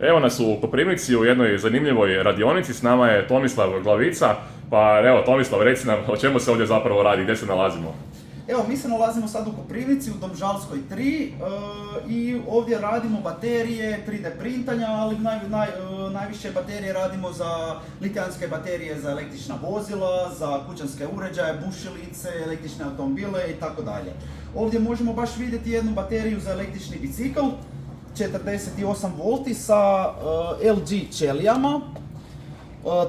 Evo nas u Koprivnici u jednoj zanimljivoj radionici, s nama je Tomislav Glavica. Pa evo Tomislav, reci nam o čemu se ovdje zapravo radi, gdje se nalazimo? Evo, mi se nalazimo sad u Koprivnici, u Domžalskoj 3 i ovdje radimo baterije, 3D printanja, ali najviše baterije radimo za litijanske baterije za električna vozila, za kućanske uređaje, bušilice, električne automobile i tako dalje. Ovdje možemo baš vidjeti jednu bateriju za električni bicikl, 48 V sa LG ćelijama.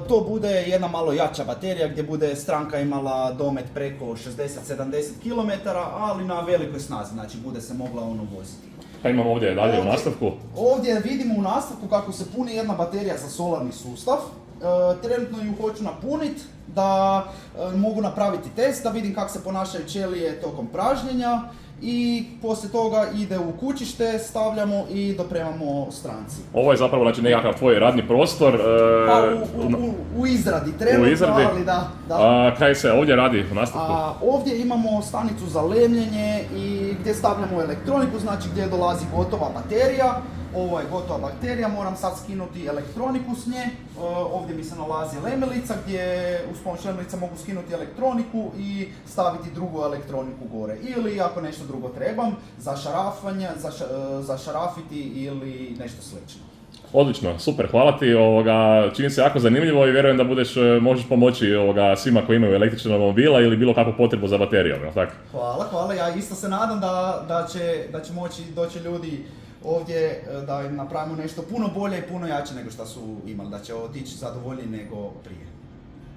To bude jedna malo jača baterija gdje bude stranka imala domet preko 60-70 km, ali na velikoj snazi, znači bude se mogla voziti. Pa imamo ovdje dalje u nastavku. Ovdje vidimo u nastavku kako se puni jedna baterija za solarni sustav. Trenutno ju hoću napuniti da mogu napraviti test, da vidim kako se ponašaju ćelije tokom pražnjenja. I poslije toga ide u kućište, stavljamo i dopremamo stranci. Ovo je zapravo znači nekakav tvoj radni prostor. U izradi trenutno, ali da. Kaj se ovdje radi u nastavku? Ovdje imamo stanicu za lemljenje i gdje stavljamo elektroniku, znači gdje dolazi gotova baterija. Ovo je gotova baterija, moram sad skinuti elektroniku s nje. Ovdje mi se nalazi lemelica gdje uz pomoć lemelica mogu skinuti elektroniku i staviti drugu elektroniku gore. Ili ako nešto drugo trebam, za šarafanje, zašarafiti ili nešto slično. Odlično, super, hvala ti, čini se jako zanimljivo i vjerujem da možeš pomoći svima koji imaju električne automobila ili bilo kakvu potrebu za baterijom, jel' tako? Hvala, ja isto se nadam da će moći doći ljudi ovdje da im napravimo nešto puno bolje i puno jače nego što su imali, da će otići zadovoljniji nego prije.